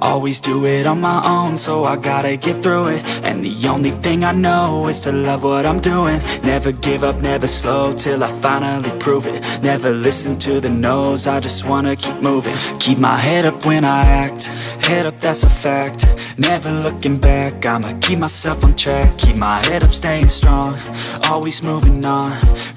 Always do it on my own, so I gotta get through it. And the only thing I know is to love what I'm doing. Never give up, never slow, till I finally prove it. Never listen to the no's, I just wanna keep moving. Keep my head up when I act, head up, that's a fact. Never looking back, I'ma keep myself on track. Keep my head up, staying strong, always moving on.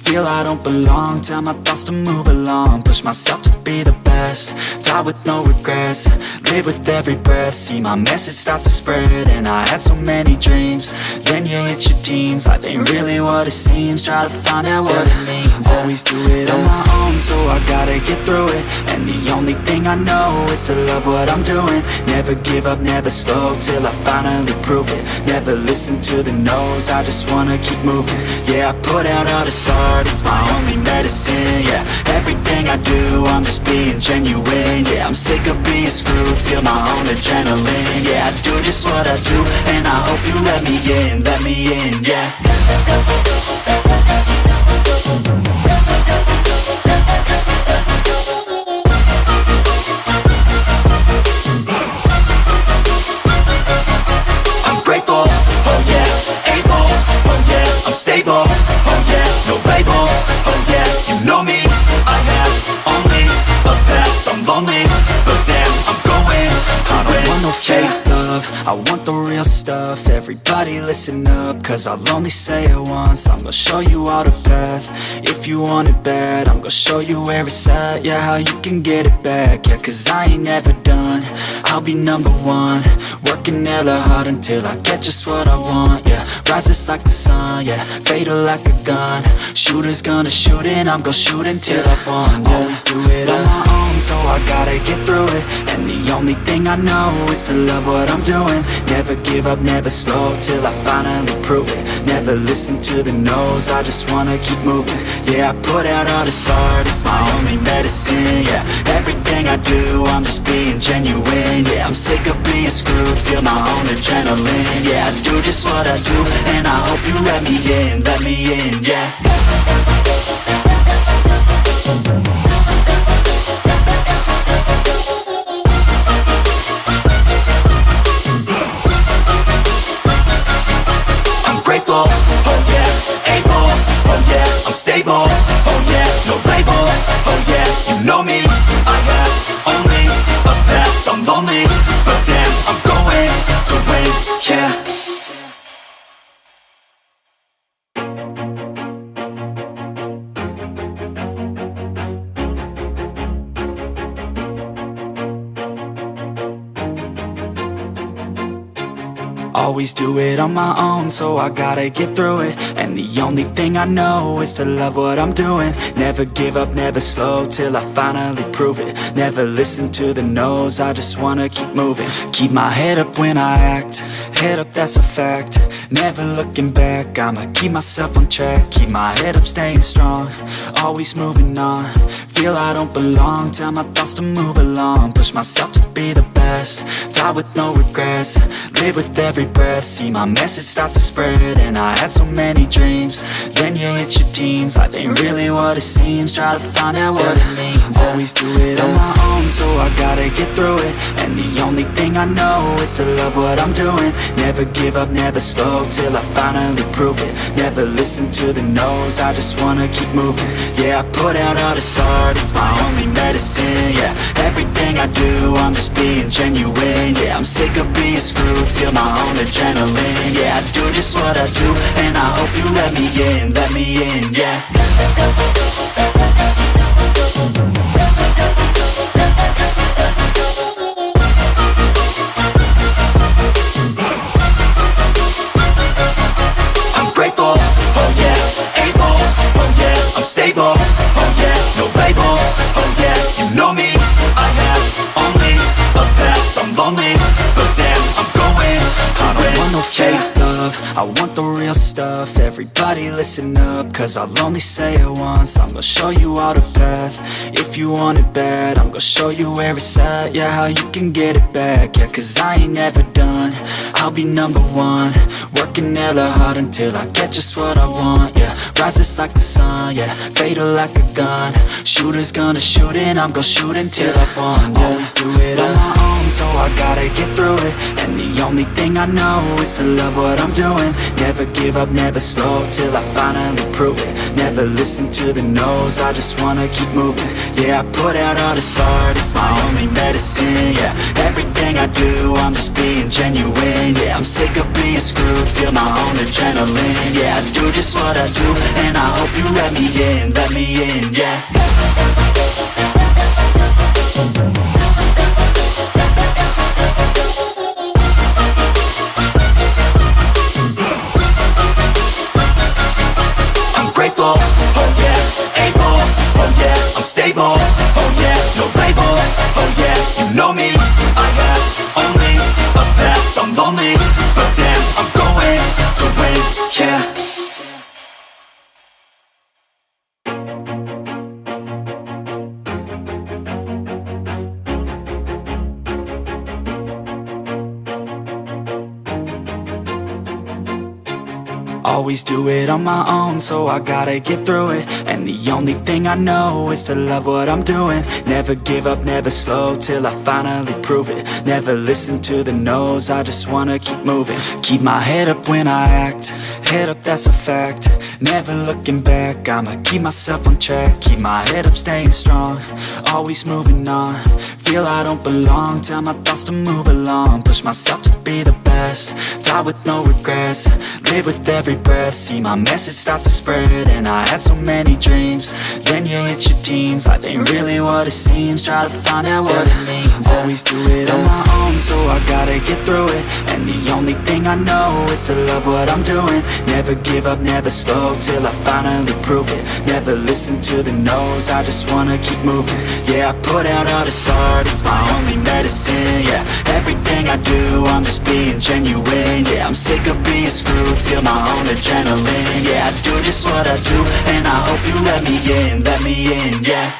Feel I don't belong, tell my thoughts to move along. Push myself to be the best, die with no regrets. Live with every breath, see my message start to spread. And I had so many dreams, then you hit your teens. Life ain't really what it seems, try to find out what it means. Always do it on my own, so I gotta get through it. And the only thing I know is to love what I'm doing. Never give up, never slow, till I finally prove it. Never listen to the no's, I just wanna keep moving. Yeah, I put out all this art, it's my only medicine. Yeah, everything I do, I'm just being genuine. Yeah, I'm sick of being screwed, feel my own adrenaline. Yeah, I do just what I do, and I hope you let me in, yeah. I'm grateful, oh yeah, able, oh yeah, I'm stable, oh yeah, no label, oh yeah, you know me, I have only a path, I'm lonely, but damn, I'm going to win. I don't want no fake love, I want the real stuff. Everybody listen up, cause I'll only say it once. I'm gonna show you all the path, if you want it bad. I'm gonna show you where it's at, yeah, how you can get it back. Yeah, cause I ain't never done, I'll be number one. Working hella hard until I get just what I want, yeah. Rises like the sun, yeah, fatal like a gun. Shooters gonna shoot and I'm gonna shoot until I won, yeah. Always do it on my own, so I gotta get through it. And the only thing I know is to love what I'm doing. Never give up, never slow, till I finally prove it. Never listen to the no's, I just wanna keep moving. Yeah, I put out all this art, it's my only medicine. Yeah, everything I do, I'm just being genuine. Yeah, I'm sick of being screwed, feel my own adrenaline. Yeah, I do just what I do, and I hope you let me in, yeah. Grateful, oh yeah, able, oh yeah, I'm stable, oh yeah, no label, oh yeah, you know me, I have only a path, I'm lonely, but damn, I'm going to win, yeah. Always do it on my own, so I gotta get through it. And the only thing I know is to love what I'm doing. Never give up, never slow, till I finally prove it. Never listen to the no's, I just wanna keep moving. Keep my head up when I act, head up, that's a fact. Never looking back, I'ma keep myself on track. Keep my head up, staying strong, always moving on. Feel I don't belong, tell my thoughts to move along. Push myself to be the best, die with no regrets. Live with every breath, see my message start to spread. And I had so many dreams, then you hit your teens. Life ain't really what it seems, try to find out what it means. Always do it on my own, so I gotta get through it. And the only thing I know is to love what I'm doing. Never give up, never slow, till I finally prove it. Never listen to the no's, I just wanna keep moving. Yeah, I put out all this art, it's my only medicine. Yeah, everything I do, I'm just being genuine. Yeah, I'm sick of being screwed, feel my own adrenaline. Yeah, I do just what I do, and I hope you let me in, yeah. I'm grateful, oh yeah, able, oh yeah, I'm stable, oh yeah, no label, oh yeah, you know me, I have only a path, I'm lonely, but damn, I'm going to win. I don't want no fake love, I want the real stuff. Everybody listen up, cause I'll only say it once. I'm gonna show you all the path, if you want it bad. I'm gonna show you where it's at, yeah, how you can get it back. Yeah, cause I ain't never done, I'll be number one. Working hella hard until I get just what I want, yeah. Rises like the sun, yeah, fatal like a gun. Shooters gonna shoot and I'm gonna shoot until I won, yeah. Always do it on my own, own, so I gotta get through it. And the only thing I know is to love what I'm doing. Never give up, never slow, till I finally prove it. Never listen to the no's, I just wanna keep moving. Yeah, I put out all this art, it's my only medicine. Yeah, everything I do, I'm just being genuine. Yeah, I'm sick of being screwed, feel my own adrenaline. Yeah, I do just what I do, and I hope you let me in, yeah. Grateful, oh yeah, able, oh yeah, I'm stable, oh yeah, no label, oh yeah, you know me, I have only a path, I'm lonely, but damn, I'm going to win, yeah. Always do it on my own, so I gotta get through it. And the only thing I know is to love what I'm doing. Never give up, never slow, till I finally prove it. Never listen to the no's, I just wanna keep moving. Keep my head up when I act, head up, that's a fact. Never looking back, I'ma keep myself on track. Keep my head up, staying strong, always moving on. Feel I don't belong, tell my thoughts to move along. Push myself to be the best, die with no regrets. Live with every breath, see my message start to spread. And I had so many dreams, then you hit your teens. Life ain't really what it seems, try to find out what it means. Always do it on my own, so I gotta get through it. And the only thing I know is to love what I'm doing. Never give up, never slow, till I finally prove it. Never listen to the no's, I just wanna keep moving. Yeah, I put out all this art, it's my only medicine. Yeah, everything I do, I'm just being genuine. Yeah, I'm sick of being screwed, feel my own adrenaline. Yeah, I do just what I do, and I hope you let me in, yeah.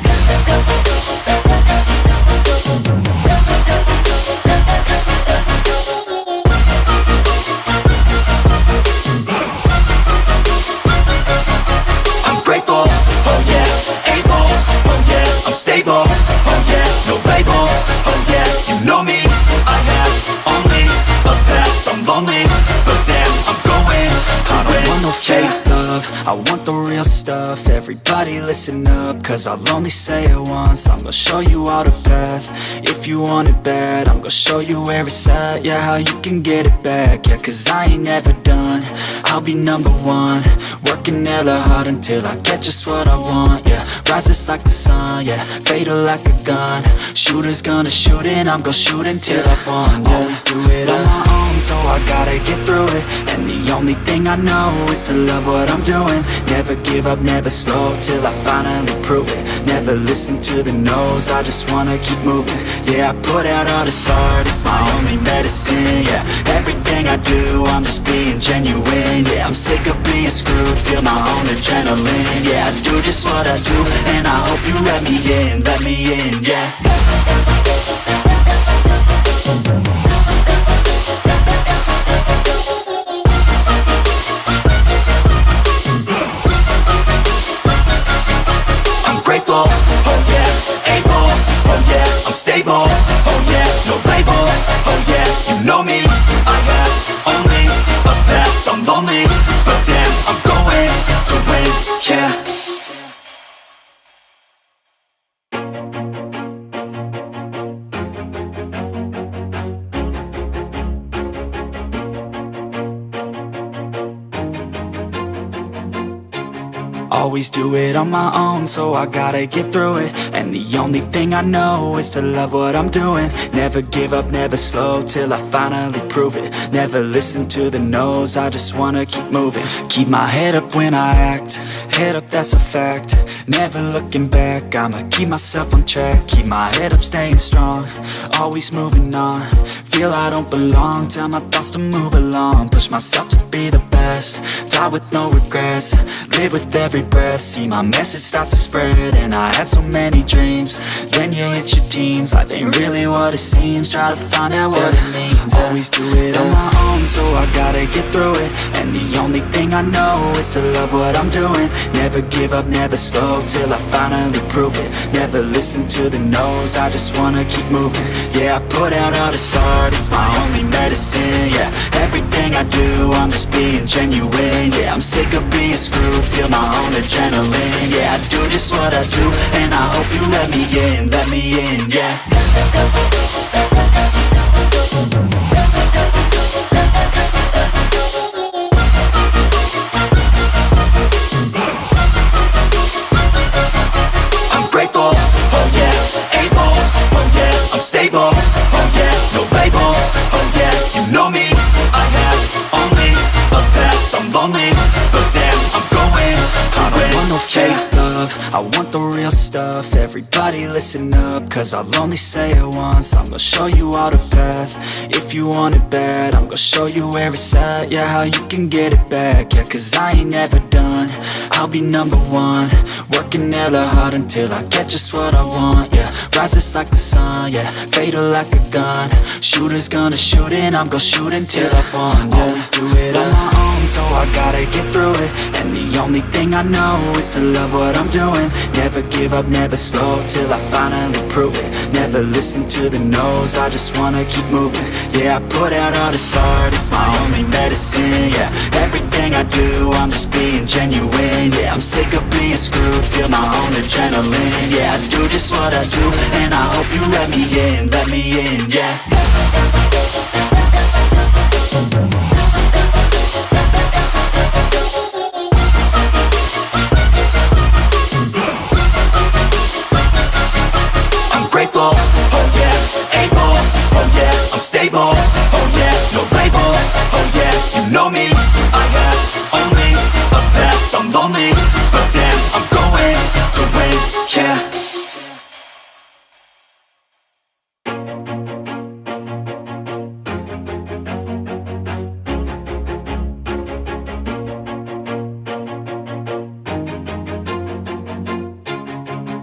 I'm grateful, oh yeah, able, oh yeah, I'm stable, oh yeah, no label, oh yeah, you know me, I have only a path, I'm lonely, but damn, I'm going to win. I don't want no fake love, I want the real stuff. Everybody listen up, cause I'll only say it once. I'm gonna show you all the path, if you want it bad. I'm gonna show you where it's at, yeah, how you can get it back. Yeah, cause I ain't never done, I'll be number one. Working hella hard until I get just what I want, yeah. Rises like the sun, yeah, fatal like a gun. Shooter's gonna shoot and I'm gonna shoot until I won, yeah. Always do it on my own, so I gotta get through it. And the only thing I know is to love what I'm doing. Never give up, never slow, till I finally prove it. Never listen to the no's, I just wanna keep moving. Yeah, I put out all this art, it's my only medicine. Yeah, everything I do, I'm just being genuine. Yeah, I'm sick of being screwed, feel my own adrenaline. Yeah, I do just what I do, and I hope you let me in, yeah. Grateful, oh yeah, able, oh yeah, I'm stable, oh yeah, no label, oh yeah, you know me, I have only a path, I'm lonely, but damn, I'm going to win, yeah. Always do it on my own, so I gotta get through it. And the only thing I know is to love what I'm doing. Never give up, never slow, till I finally prove it. Never listen to the no's, I just wanna keep moving. Keep my head up when I act, head up, that's a fact. Never looking back, I'ma keep myself on track. Keep my head up, staying strong, always moving on. Feel I don't belong, tell my thoughts to move along. Push myself to be the best, die with no regrets. Live with every breath, see my message start to spread. And I had so many dreams, then you hit your teens. Life ain't really what it seems, try to find out what it means. Always do it on my own, so I gotta get through it. And the only thing I know is to love what I'm doing. Never give up, never slow, till I finally prove it. Never listen to the no's, I just wanna keep moving. Yeah, I put out all this art, it's my only medicine. Yeah, everything I do, I'm just being genuine. Yeah, I'm sick of being screwed, feel my own adrenaline. Yeah, I do just what I do, and I hope you let me in, yeah. I'm grateful, oh yeah, able, oh yeah, I'm stable, oh yeah, no label, oh yeah, you know me, I have only a path, I'm lonely, but damn, I'm going to win. I don't want no fake love, I want the real stuff. Everybody listen up, cause I'll only say it once. I'm gonna show you all the path, if you want it bad. I'm gonna show you where it's at, yeah, how you can get it back. Yeah, cause I ain't never done, I'll be number one. Working hella hard until I get just what I want, yeah. Rises like the sun, yeah, fatal like a gun. Shooter's gonna shoot and I'm gonna shoot until I won, yeah. Always do it on my own, so I gotta get through it. And the only thing I know is to love what I'm doing. Never give up, never slow, till I finally prove it. Never listen to the no's, I just wanna keep moving. Yeah, I put out all this art, it's my only medicine. Yeah, everything I do, I'm just being genuine. Yeah, I'm sick of being screwed, feel my own adrenaline. Yeah, I do just what I do, and I hope you let me in, yeah. Grateful, oh yeah, able, oh yeah, I'm stable, oh yeah, no label, oh yeah, you know me, I have only a path, I'm lonely, but damn, I'm going to win, yeah.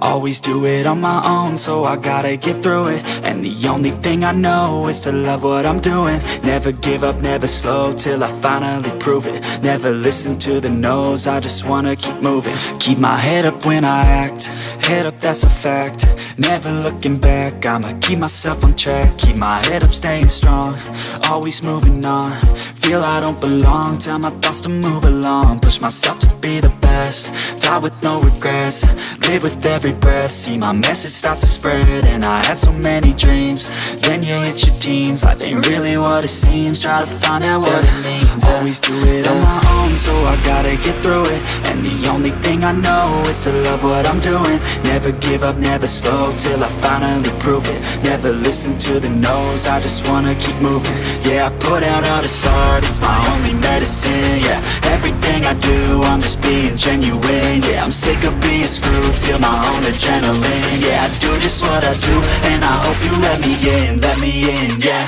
Always do it on my own, so I gotta get through it. And the only thing I know is to love what I'm doing. Never give up, never slow, till I finally prove it. Never listen to the no's, I just wanna keep moving. Keep my head up when I act, head up, that's a fact. Never looking back, I'ma keep myself on track. Keep my head up, staying strong, always moving on. Feel I don't belong, tell my thoughts to move along. Push myself to be the best, die with no regrets. Live with every breath, see my message start to spread. And I had so many dreams, then you hit your teens. Life ain't really what it seems, try to find out what it means. Always do it on my own, so I gotta get through it. And the only thing I know is to love what I'm doing. Never give up, never slow, till I finally prove it. Never listen to the no's, I just wanna keep moving. Yeah, I put out all this art, it's my only medicine. Yeah, everything I do, I'm just being genuine. Yeah, I'm sick of being screwed, feel my own adrenaline. Yeah, I do just what I do, and I hope you let me in, yeah.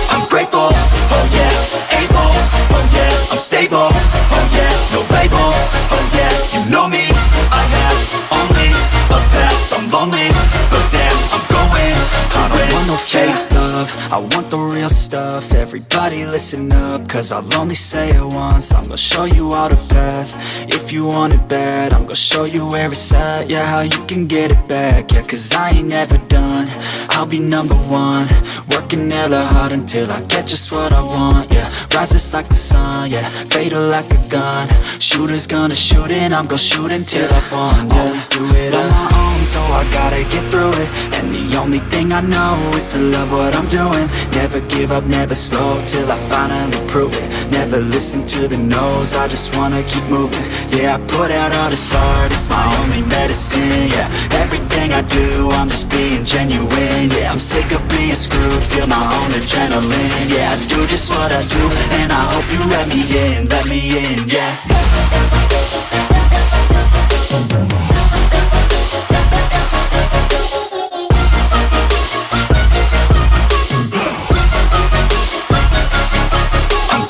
I'm grateful, oh yeah, able, oh yeah, I'm stable, oh yeah, no label, oh yeah, you know me, I have only a path, I'm lonely, but damn, I'm going to win. I don't want no fake love, I want the real stuff. Everybody listen up, cause I'll only say it once. I'm gonna show you all the path, if you want it bad. I'm gonna show you where it's at, yeah, how you can get it back. Yeah, cause I ain't never done, I'll be number one. Working hella hard until I get just what I want, yeah. Rises like the sun, yeah, fatal like a gun. Shooter's gonna shoot and I'm gonna shoot until I won, yeah. Always do it on my own, so I gotta get through it. And the only thing I know is to love what I'm doing. Never give up, never slow, till I finally prove it. Never listen to the no's, I just wanna keep moving. Yeah, I put out all this art, it's my only medicine. Yeah, everything I do, I'm just being genuine. Yeah, I'm sick of being screwed, feel my own adrenaline. Yeah, I do just what I do, and I hope you let me in, yeah.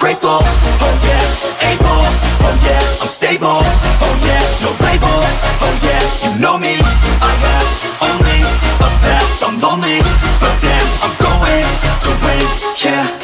Grateful, oh yeah, able, oh yeah, I'm stable, oh yeah, no label, oh yeah, you know me, I have only a path, I'm lonely, but damn, I'm going to win, yeah.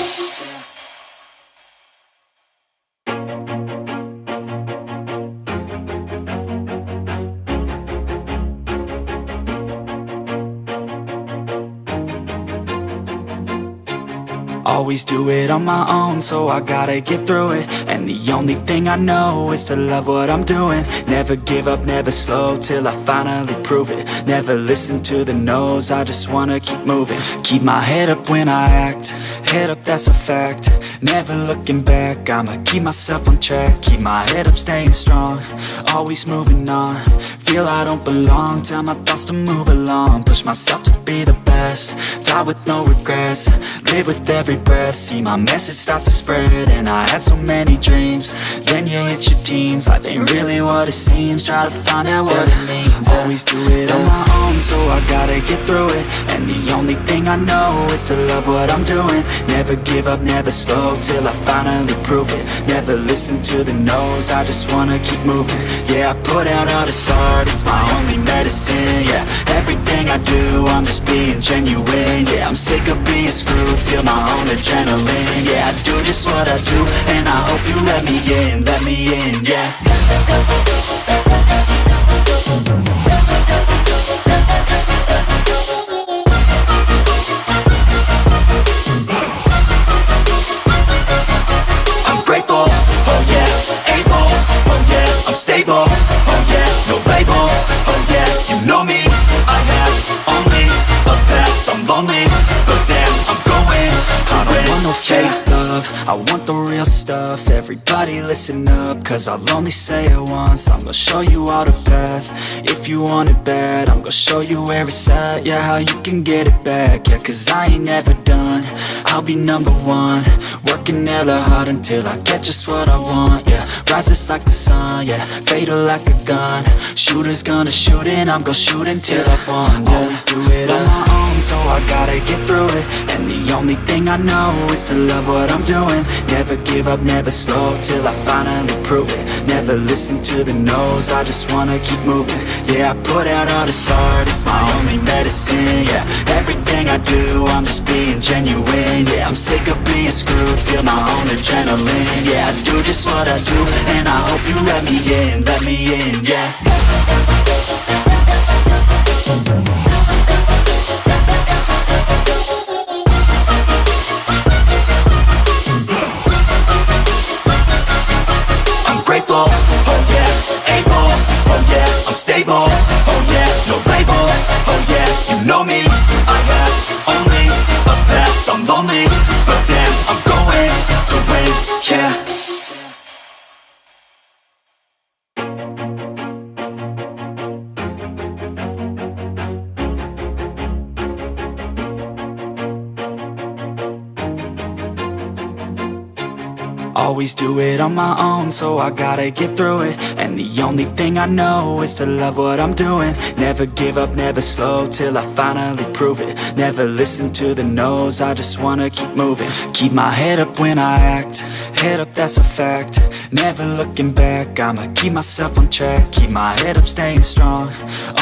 Always do it on my own, so I gotta get through it. And the only thing I know is to love what I'm doing. Never give up, never slow, till I finally prove it. Never listen to the no's, I just wanna keep moving. Keep my head up when I act, head up, that's a fact. Never looking back, I'ma keep myself on track. Keep my head up, staying strong, always moving on. Feel I don't belong, tell my thoughts to move along. Push myself to be the best, die with no regrets. Live with every breath, see my message start to spread. And I had so many dreams, then you hit your teens. Life ain't really what it seems, try to find out what it means. Always do it on my own, so I gotta get through it. And the only thing I know is to love what I'm doing. Never give up, never slow, till I finally prove it. Never listen to the no's, I just wanna keep moving. Yeah, I put out all this art, it's my only medicine. Yeah, everything I do, I'm just being genuine. Yeah, I'm sick of being screwed, feel my own adrenaline. Yeah, I do just what I do, and I hope you let me in, yeah. I'm grateful, oh yeah, able, oh yeah, I'm stable, oh yeah, no label, oh yeah, you know me, I have only a path, I'm lonely, but damn, I'm going to win. I don't want no fake love, I want the real stuff. Everybody listen up, cause I'll only say it once. I'm gonna show you all the path, if you want it bad. I'm gonna show you where it's at, yeah, how you can get it back. Yeah, cause I ain't never done, I'll be number one. Working hella hard until I get just what I want, yeah. Rises like the sun, yeah, fatal like a gun. Shooter's gonna shoot and I'm gonna shoot until I won, yeah. Always do it on my own, so I gotta get through it. And the only thing I know is to love what I'm doing. Never give up, never slow, till I finally prove it. Never listen to the no's, I just wanna keep moving. Yeah, I put out all this art, it's my only medicine. Yeah, everything I do, I'm just being genuine. Yeah, I'm sick of being screwed, feel my own adrenaline. Yeah, I do just what I do, and I hope you let me in, yeah. I'm grateful, oh yeah, able, oh yeah, I'm stable, oh yeah, no label, oh yeah, you know me, I have only a path, I'm lonely, but damn, I'm going to win, yeah. Always do it on my own, so I gotta get through it. And the only thing I know is to love what I'm doing. Never give up, never slow, till I finally prove it. Never listen to the no's, I just wanna keep moving. Keep my head up when I act, head up, that's a fact. Never looking back, I'ma keep myself on track. Keep my head up, staying strong,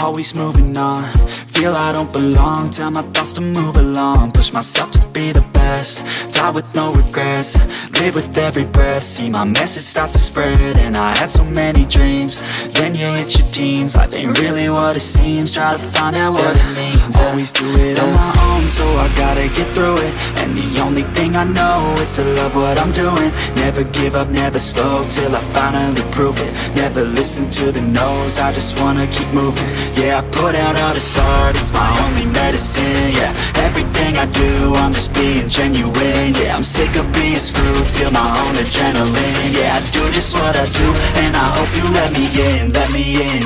always moving on. Feel I don't belong, tell my thoughts to move along. Push myself to be the best, die with no regrets. Live with every breath, see my message start to spread. And I had so many dreams, then you hit your teens. Life ain't really what it seems, try to find out what it means. Always do it on my own, so I gotta get through it. And the only thing I know is to love what I'm doing. Never give up, never slow, till I finally prove it. Never listen to the no's, I just wanna keep moving. Yeah, I put out all this art, start, it's my only medicine, yeah. Everything I do, I'm just being genuine, yeah. I'm sick of being screwed, feel my own adrenaline, yeah. I do just what I do, and I hope you let me in,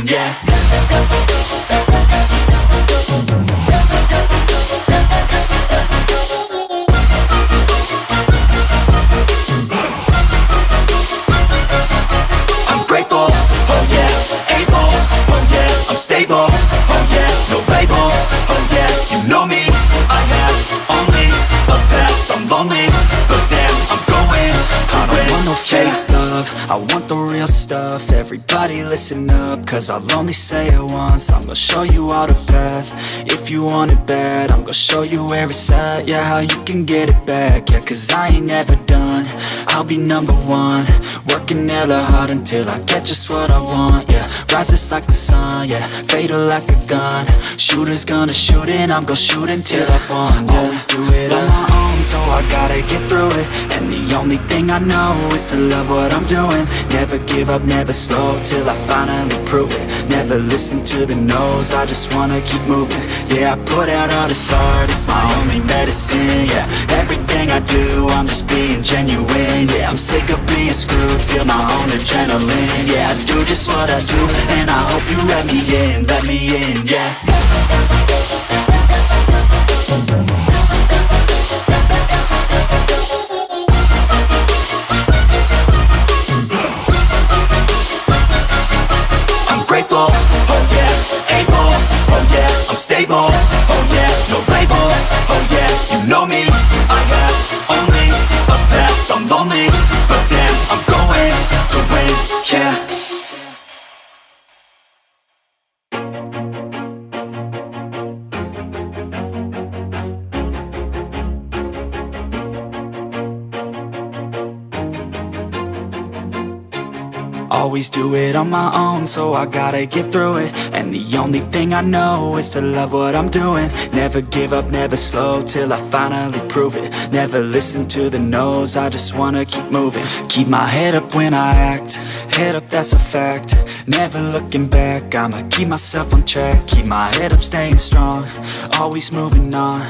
yeah. I'm grateful, oh yeah, able, oh yeah, I'm stable, oh yeah, no label, oh yeah, you know me, I have only a path, I'm lonely, but damn, I'm going to win. I don't want no fake love, I want the real stuff. Everybody listen up, cause I'll only say it once. I'm gonna show you all the path. If you want it bad, I'm gonna show you where it's at. Yeah, how you can get it back. Yeah, cause I ain't never done, I'll be number one. Working hella hard until I get just what I want. Yeah, rises like the sun, yeah, fatal like a gun. Shooter's gonna shoot and I'm gonna shoot until I won, yeah. Always do it on my own, so I gotta get through it. And the only thing I know is to love what I'm doing. Never give up, never slow, till I finally prove it. Never listen to the no's, I just wanna keep moving. Yeah, I put out all this art, it's my only medicine, yeah. Everything I do, I'm just being genuine, yeah. I'm sick of being screwed, feel my own adrenaline, yeah. I do just what I do, and I hope you let me in, yeah. Grateful, oh yeah, able, oh yeah, I'm stable, oh yeah, no label, oh yeah, you know me, I have only a path, I'm lonely, but damn, I'm going to win, yeah. Always do it on my own, so I gotta get through it. And the only thing I know is to love what I'm doing. Never give up, never slow, till I finally prove it. Never listen to the no's, I just wanna keep moving. Keep my head up when I act, head up, that's a fact. Never looking back, I'ma keep myself on track. Keep my head up, staying strong, always moving on.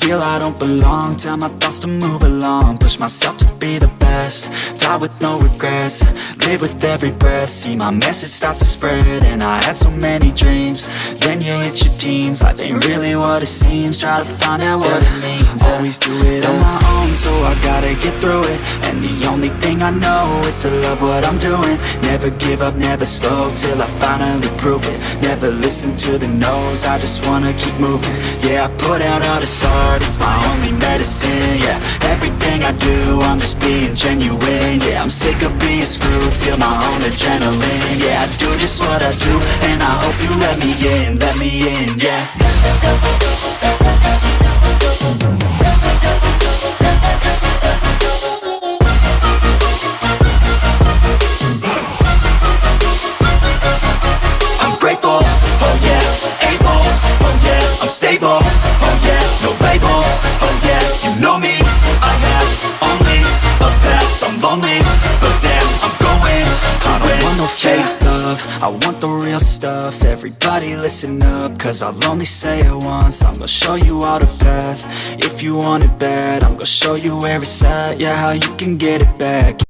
Feel I don't belong, tell my thoughts to move along. Push myself to be the best, die with no regrets. Live with every breath, see my message start to spread. And I had so many dreams, then you hit your teens. Life ain't really what it seems, try to find out what it means. Always do it on my own, so I gotta get through it. And the only thing I know is to love what I'm doing. Never give up, never slow, till I finally prove it. Never listen to the no's, I just wanna keep moving. Yeah, I put out all this art, it's my only medicine, yeah. Everything I do, I'm just being genuine, yeah. I'm sick of being screwed, feel my own adrenaline, yeah. I do just what I do, and I hope you let me in, yeah. I'm grateful, oh yeah, able, oh yeah, I'm stable, oh yeah, no label, oh yeah, you know me, I have only a path, I'm lonely, but damn, I'm going to win. I don't want no fake love, I want the real stuff. Everybody listen up, cause I'll only say it once. I'm gonna show you all the path. If you want it bad, I'm gonna show you where it's at. Yeah, how you can get it back.